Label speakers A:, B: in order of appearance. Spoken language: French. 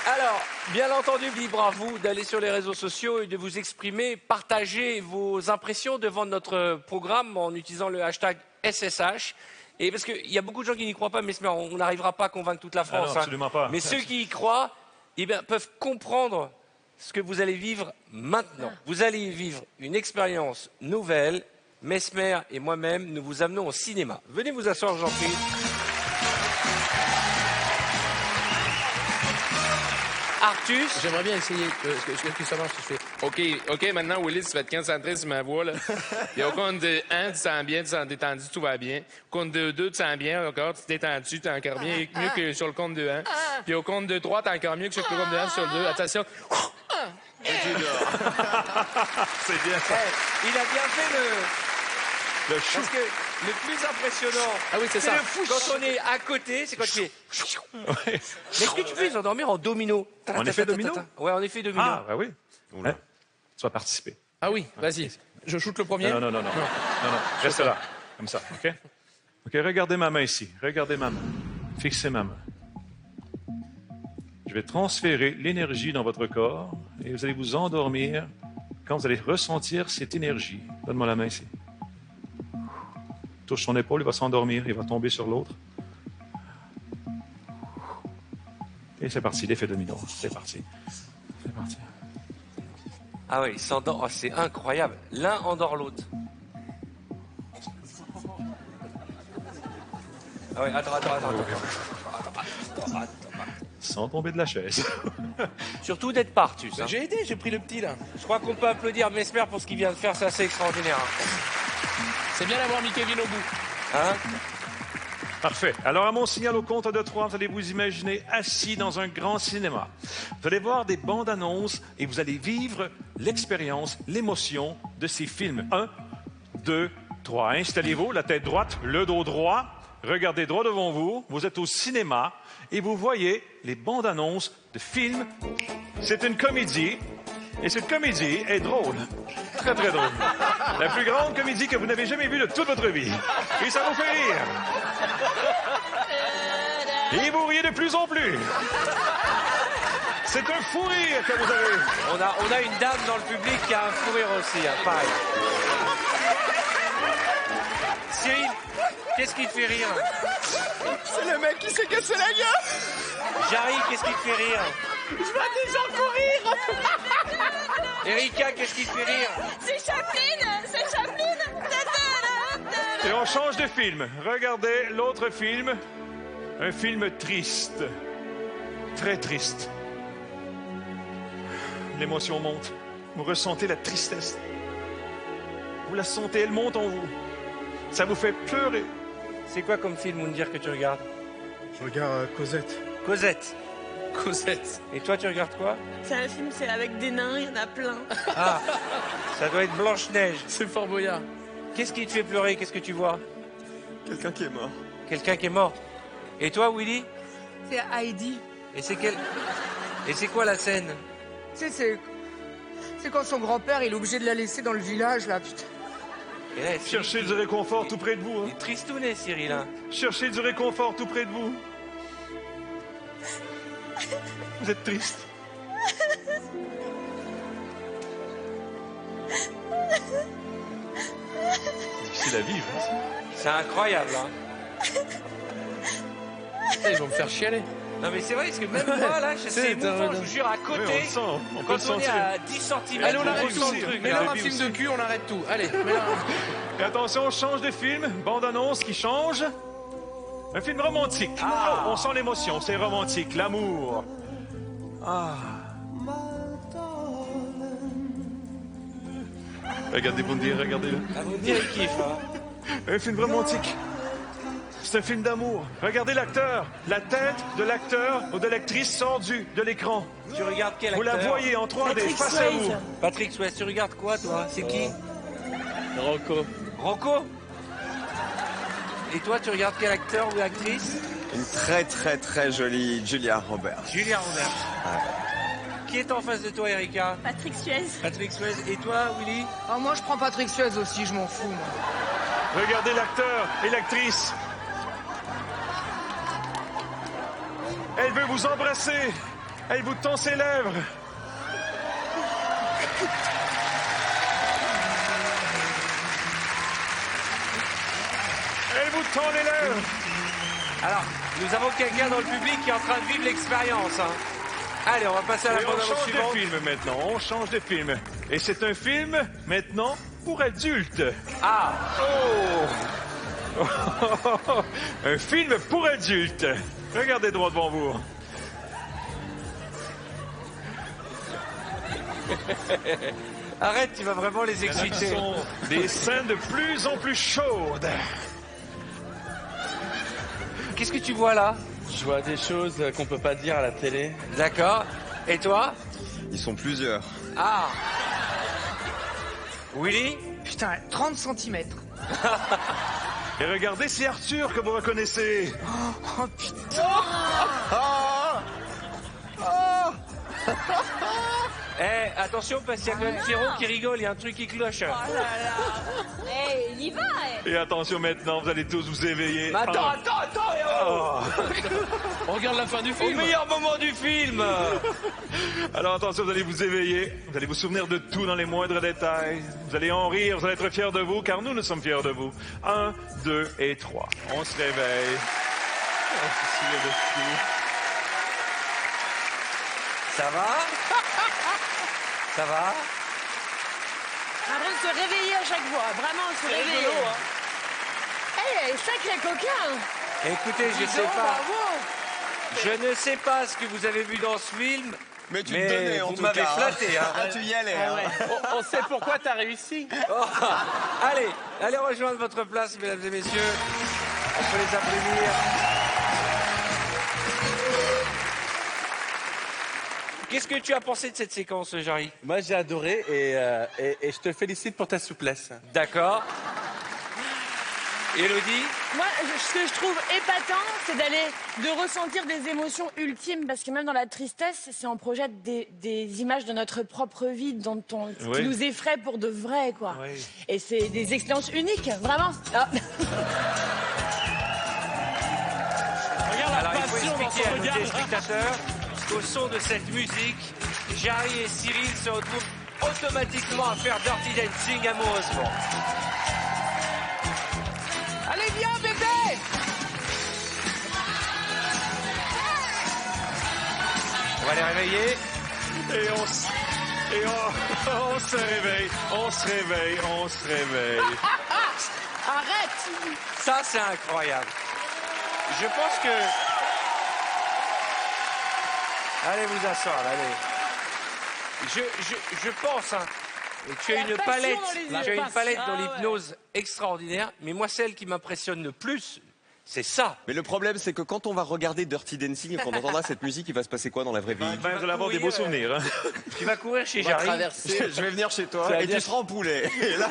A: Alors, bien entendu, libre à vous d'aller sur les réseaux sociaux et de vous exprimer, partager vos impressions devant notre programme en utilisant le hashtag SSH. Et parce qu'il y a beaucoup de gens qui n'y croient pas, mais on n'arrivera pas à convaincre toute la France.
B: non, absolument pas.
A: Mais ceux qui y croient, eh bien, peuvent comprendre ce que vous allez vivre maintenant. Vous allez vivre une expérience nouvelle. Mesmer et moi-même, nous vous amenons au cinéma. Venez vous asseoir, j'en prie. Artus.
C: J'aimerais bien essayer que ça marche. Je fais OK, maintenant, Willy, tu vas te concentrer sur ma voix, là. Et au compte de 1, tu sens bien, tu sens détendu, tout va bien. Au compte de 2, tu sens bien, encore, tu t'es détendu, tu es encore bien, mieux que sur le compte de 1. Puis au compte de 3, tu es encore mieux que sur le compte de 1 sur le 2. Attention.
B: C'est bien ça.
A: Il a bien fait
B: Le chou.
A: Parce que le plus impressionnant,
C: c'est ça.
A: Quand on est à côté, c'est quand tu fais...
B: Ouais.
A: Mais est-ce que tu peux les endormir en domino?
B: En effet domino?
A: Ouais, en effet domino.
B: Ah, ben oui. Hein? Tu vas participer.
C: Ah oui, vas-y. Je shoot le premier?
B: Non. Reste là. Comme ça, OK? OK, regardez ma main ici. Regardez ma main. Fixez ma main. Je vais transférer l'énergie dans votre corps et vous allez vous endormir quand vous allez ressentir cette énergie. Donne-moi la main ici. Touche son épaule, il va s'endormir, il va tomber sur l'autre. Et c'est parti, l'effet domino. C'est parti. C'est parti.
A: Ah oui, il s'endort. Oh, c'est incroyable. L'un endort l'autre. Ah oui, attends.
B: Sans tomber de la chaise.
A: Surtout d'être pas Artus. Hein.
C: J'ai aidé, j'ai pris le petit, là.
A: Je crois qu'on peut applaudir Mesmer pour ce qu'il vient de faire, c'est assez extraordinaire.
C: C'est bien d'avoir mis Kevin au bout.
A: Hein?
B: Parfait. Alors, à mon signal au compte de 3, vous allez vous imaginer assis dans un grand cinéma. Vous allez voir des bandes annonces et vous allez vivre l'expérience, l'émotion de ces films. 1, 2, 3. Installez-vous, la tête droite, le dos droit. Regardez droit devant vous. Vous êtes au cinéma et vous voyez les bandes annonces de films. C'est une comédie. Et cette comédie est drôle. Très, très drôle. La plus grande comédie que vous n'avez jamais vue de toute votre vie. Et ça vous fait rire. Et vous riez de plus en plus. C'est un fou rire que vous avez.
A: On a une dame dans le public qui a un fou rire aussi, hein, pareil. Cyril, qu'est-ce qui te fait rire?
D: C'est le mec qui s'est cassé la gueule.
A: Jarry, qu'est-ce qui te fait rire?
D: Je vois des gens courir.
A: Erika, qu'est-ce qui te fait rire?
D: C'est Chaplin.
B: Et on change de film. Regardez l'autre film. Un film triste. Très triste. L'émotion monte. Vous ressentez la tristesse. Vous la sentez, elle monte en vous. Ça vous fait pleurer.
A: C'est quoi comme film, Moundir, que tu regardes?
E: Je regarde Cosette.
A: Cosette.
C: Cosette.
A: Et toi, tu regardes quoi?
F: C'est un film, c'est avec des nains, il y en a plein.
A: Ah, ça doit être Blanche-Neige.
C: C'est Fort Boyard.
A: Qu'est-ce qui te fait pleurer? Qu'est-ce que tu vois?
E: Quelqu'un qui est mort.
A: Quelqu'un qui est mort. Et toi, Willy?
F: C'est Heidi.
A: Et c'est quoi la scène?
G: Tu sais, c'est quand son grand-père, il est obligé de la laisser dans le village, là, putain.
A: Et là,
B: Cherchez du réconfort tout près de vous.
A: Il est tristounet, Cyril. Hein.
B: Cherchez du réconfort tout près de vous. Vous êtes triste. Difficile à vivre.
A: C'est incroyable. Hein.
C: Ils vont me faire chialer.
A: Non mais c'est vrai, parce que même moi, là, c'est émouvant, je vous jure, à côté,
B: Oui, on le sent. On peut
A: quand
B: le
A: on est
B: sentir.
A: à 10 cm,
C: Allez, on arrête
A: ressent
C: tout.
A: le truc.
C: Mais
A: hein.
C: là, un film de cul, on arrête tout. Allez, mets-la.
B: Et attention, on change de film. Bande-annonce qui change. Un film romantique.
A: Ah.
B: Oh, on sent l'émotion, c'est romantique, l'amour. Ah. Regardez Bundir, regardez-le.
A: Ah, vous me direz, il kiffe. Hein.
B: Un film romantique. C'est un film d'amour. Regardez l'acteur. La tête de l'acteur ou de l'actrice sort de l'écran.
A: Tu regardes quel
B: Vous
A: acteur?
B: la voyez en 3D
F: Patrick
B: face à vous.
F: Swayze.
A: Patrick Swayze, tu regardes quoi, toi? C'est qui?
C: Rocco.
A: Rocco? Et toi, tu regardes quel acteur ou actrice?
E: Une très jolie Julia Roberts.
A: Julia Roberts. Qui est en face de toi, Erika?
F: Patrick Suez.
A: Patrick Swayze. Et toi, Willy?
G: Ah, moi, je prends Patrick Suez aussi, je m'en fous, moi.
B: Regardez l'acteur et l'actrice. Elle veut vous embrasser. Il vous tend ses lèvres. Il vous tend les lèvres.
A: Alors, nous avons quelqu'un dans le public qui est en train de vivre l'expérience. Hein. Allez, on va passer à la
B: Et on
A: bande-annonce
B: change
A: suivante.
B: de film maintenant. On change de film. Et c'est un film maintenant pour adultes.
A: Ah,
B: Oh! Un film pour adultes. Regardez droit devant vous.
A: arrête, tu vas vraiment les
B: Ce
A: exciter.
B: sont des scènes de plus en plus chaudes.
A: Qu'est-ce que tu vois là?
H: Je vois des choses qu'on peut pas dire à la télé.
A: D'accord. Et toi?
E: Ils sont plusieurs.
A: Ah. Willy?
G: Putain, 30 cm.
B: Et regardez, c'est Arthur que vous reconnaissez.
G: Oh putain.
A: Eh, attention, parce qu'il y a quand même Pierrot qui rigole, il y a un truc qui cloche.
I: Eh, il y va, eh.
B: Et attention maintenant, vous allez tous vous éveiller.
A: Mais attends,
B: Ah. Oh.
C: On regarde la fin du
A: Au
C: film.
A: meilleur moment du film.
B: Alors attention, vous allez vous éveiller. Vous allez vous souvenir de tout dans les moindres détails. Vous allez en rire, vous allez être fiers de vous, car nous sommes fiers de vous. 1, 2 et 3. On se réveille. On se souvient de tout.
A: Ça va? Ça va?
F: En train de se réveiller à chaque fois. Vraiment, se réveiller. Eh, sacré coquin.
A: Écoutez, je
F: Dis
A: sais
F: donc,
A: pas.
F: bravo.
A: Je ne sais pas ce que vous avez vu dans ce film,
E: Mais tu
A: mais
E: te donnais en
A: vous
E: tout
A: m'avez
E: cas.
A: flatté. Hein.
E: Ah, tu y allais. hein.
H: On sait pourquoi t'as réussi.
A: Oh. Allez rejoindre votre place, mesdames et messieurs. On peut les applaudir. Qu'est-ce que tu as pensé de cette séquence, Jarry?
H: Moi, j'ai adoré et je te félicite pour ta souplesse.
A: D'accord. Élodie?
F: Moi, ce que je trouve épatant, c'est de ressentir des émotions ultimes, parce que même dans la tristesse, c'est on projette des images de notre propre vie, qui
B: Oui.
F: nous effraient pour de vrai, quoi.
B: Oui.
F: Et c'est des expériences uniques, vraiment. Ah.
A: Alors, il faut expliquer à nos téléspectateurs qu'au son de cette musique, Jarry et Cyril se retrouvent automatiquement à faire Dirty Dancing amoureusement.
G: Allez, viens, bébé.
A: On va les réveiller.
B: Et on se réveille. On se réveille. On se réveille.
F: Arrête.
A: Ça, c'est incroyable. Je pense que... Allez vous asseoir, là, allez. Je pense, hein, tu as
F: La
A: une
F: passion
A: palette,
F: dans les yeux.
A: tu as une palette dans
F: Ah ouais.
A: l'hypnose extraordinaire, mais moi, celle qui m'impressionne le plus, c'est ça.
E: Mais le problème, c'est que quand on va regarder Dirty Dancing et qu'on entendra cette musique, il va se passer quoi dans la vraie vie?
B: Ben, vous allez avoir des beaux souvenirs. Hein.
A: Tu vas courir chez
C: On va
A: Jarry.
C: traverser.
E: Je vais venir chez toi
C: vas
E: et
C: dire-
E: tu seras en poulet. Et là,